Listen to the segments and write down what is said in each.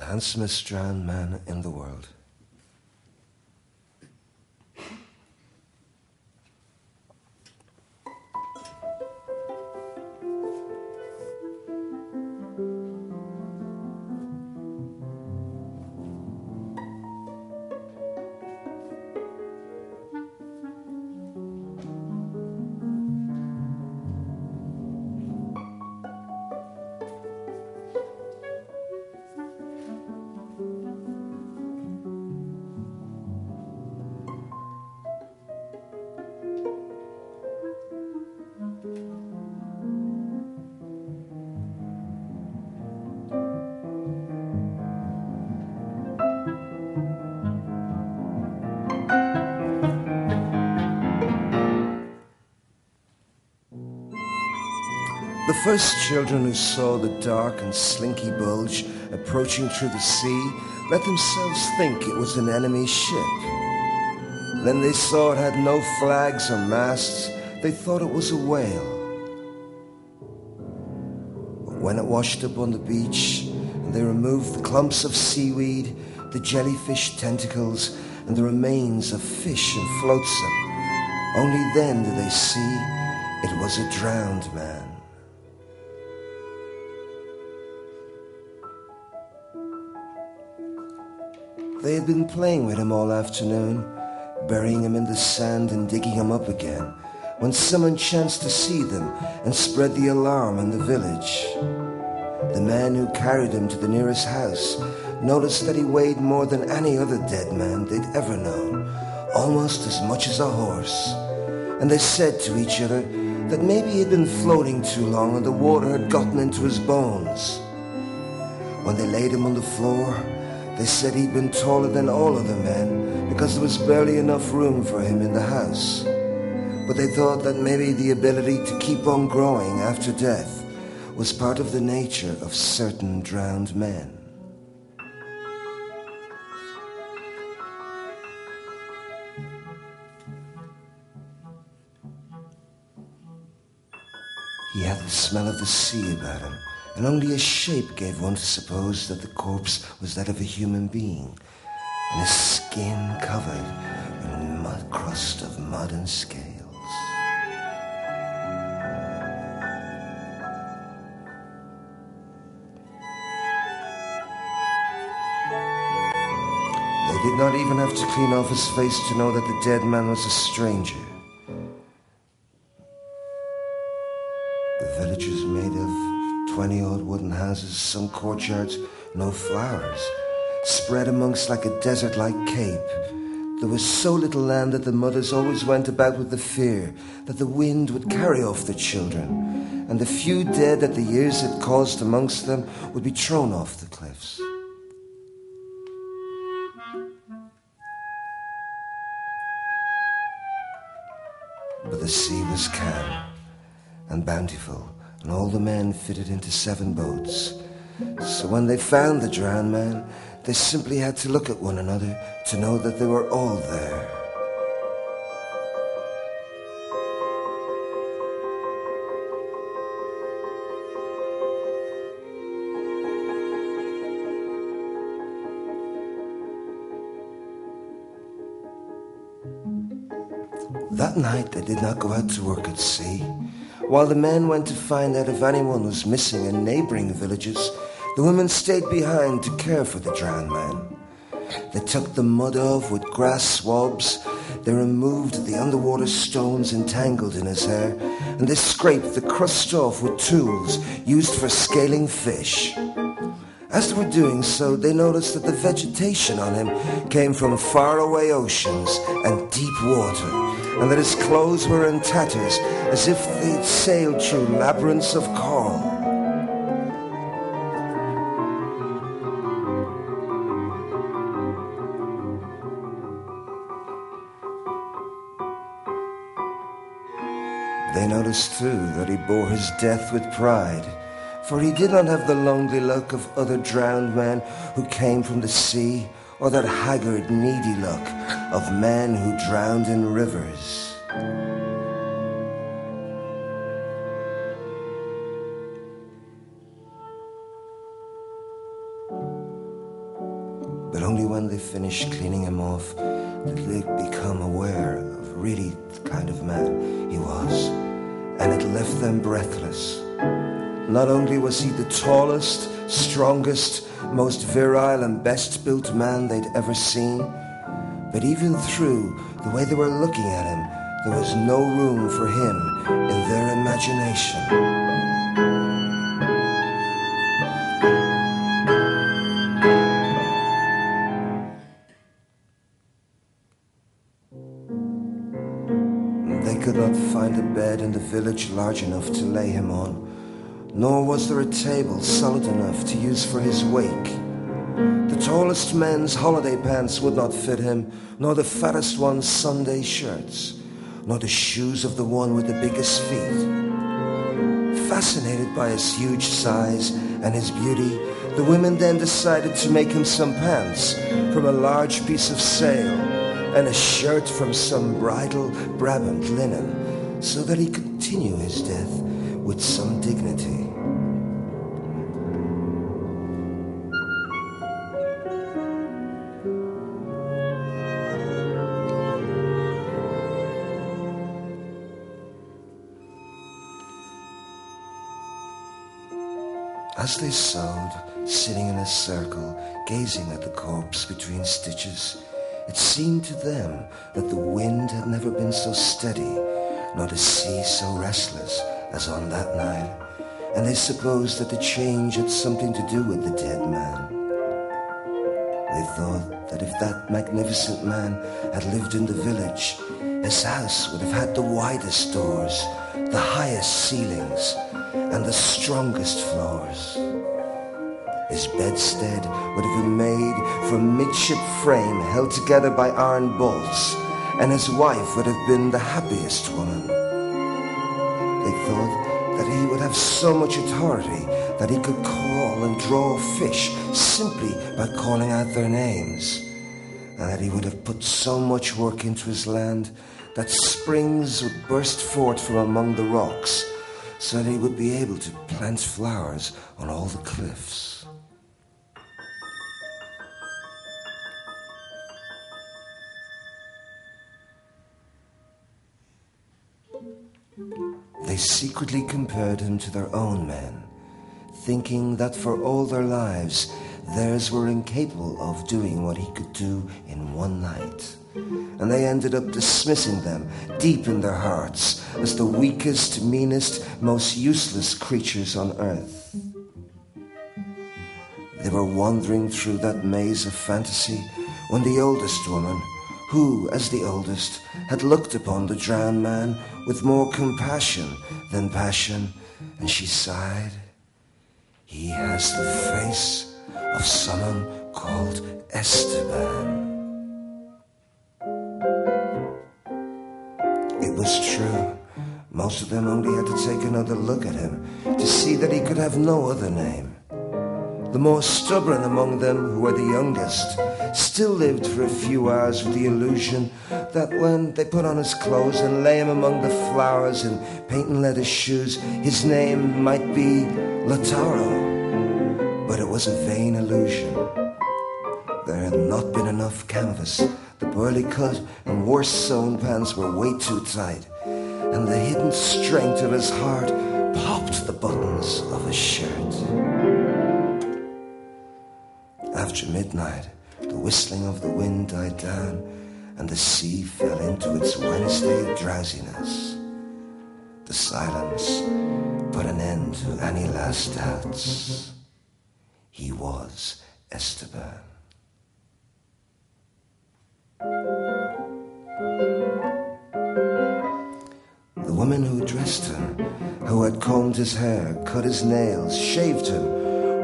handsomest drowned man in the world. The first children who saw the dark and slinky bulge approaching through the sea let themselves think it was an enemy ship. Then they saw it had no flags or masts. They thought it was a whale. But when it washed up on the beach and they removed the clumps of seaweed, the jellyfish tentacles, and the remains of fish and flotsam, only then did they see it was a drowned man. They had been playing with him all afternoon, burying him in the sand and digging him up again, when someone chanced to see them and spread the alarm in the village. The man who carried him to the nearest house noticed that he weighed more than any other dead man they'd ever known, almost as much as a horse. And they said to each other that maybe he'd been floating too long and the water had gotten into his bones. When they laid him on the floor, they said he'd been taller than all other men because there was barely enough room for him in the house. But they thought that maybe the ability to keep on growing after death was part of the nature of certain drowned men. He had the smell of the sea about him, and only his shape gave one to suppose that the corpse was that of a human being, and his skin covered in a mud crust of mud and scales. They did not even have to clean off his face to know that the dead man was a stranger. The village was made of 20-odd wooden houses, some courtyards, no flowers, spread amongst like a desert-like cape. There was so little land that the mothers always went about with the fear that the wind would carry off the children, and the few dead that the years had caused amongst them would be thrown off the cliffs. But the sea was calm and bountiful, and all the men fitted into 7 boats. So when they found the drowned man, they simply had to look at one another to know that they were all there. That night they did not go out to work at sea. While the men went to find out if anyone was missing in neighboring villages, the women stayed behind to care for the drowned man. They took the mud off with grass swabs, they removed the underwater stones entangled in his hair, and they scraped the crust off with tools used for scaling fish. As they were doing so, they noticed that the vegetation on him came from faraway oceans and deep water, and that his clothes were in tatters as if they'd sailed through labyrinths of coral. They noticed too that he bore his death with pride, for he did not have the lonely look of other drowned men who came from the sea, or that haggard, needy look of men who drowned in rivers. But only when they finished cleaning him off did they become aware of really the kind of man he was, and it left them breathless. Not only was he the tallest, strongest, most virile and best-built man they'd ever seen, but even through the way they were looking at him, there was no room for him in their imagination. They could not find a bed in the village large enough to lay him on, nor was there a table solid enough to use for his wake. The tallest men's holiday pants would not fit him, nor the fattest one's Sunday shirts, nor the shoes of the one with the biggest feet. Fascinated by his huge size and his beauty, the women then decided to make him some pants from a large piece of sail and a shirt from some bridal Brabant linen, so that he could continue his death with some dignity. As they sewed, sitting in a circle, gazing at the corpse between stitches, it seemed to them that the wind had never been so steady, nor the sea so restless as on that night, and they supposed that the change had something to do with the dead man. They thought that if that magnificent man had lived in the village, his house would have had the widest doors, the highest ceilings, and the strongest floors. His bedstead would have been made from midship frame held together by iron bolts, and his wife would have been the happiest woman. They thought that he would have so much authority that he could call and draw fish simply by calling out their names, and that he would have put so much work into his land that springs would burst forth from among the rocks, so that he would be able to plant flowers on all the cliffs. They secretly compared him to their own men, thinking that for all their lives theirs were incapable of doing what he could do in one night. And they ended up dismissing them deep in their hearts as the weakest, meanest, most useless creatures on earth. They were wandering through that maze of fantasy when the oldest woman, who, as the oldest, had looked upon the drowned man with more compassion than passion, and she sighed, "He has the face of someone called Esteban." It was true. Most of them only had to take another look at him to see that he could have no other name. The more stubborn among them, who were the youngest, still lived for a few hours with the illusion that when they put on his clothes and lay him among the flowers in patent leather shoes, his name might be Lautaro. But it was a vain illusion. There had not been enough canvas. The poorly cut and worse sewn pants were way too tight, and the hidden strength of his heart popped the buttons of his shirt. After midnight, the whistling of the wind died down, and the sea fell into its Wednesday drowsiness. The silence put an end to any last doubts. He was Esteban. The women who dressed him, who had combed his hair, cut his nails, shaved him,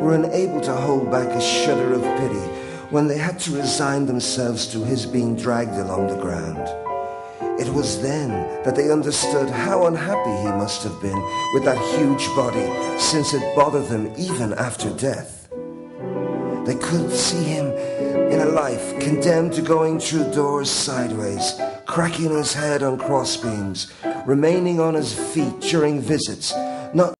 were unable to hold back a shudder of pity when they had to resign themselves to his being dragged along the ground. It was then that they understood how unhappy he must have been with that huge body, since it bothered them even after death. They could see him in a life condemned to going through doors sideways, cracking his head on crossbeams, remaining on his feet during visits, not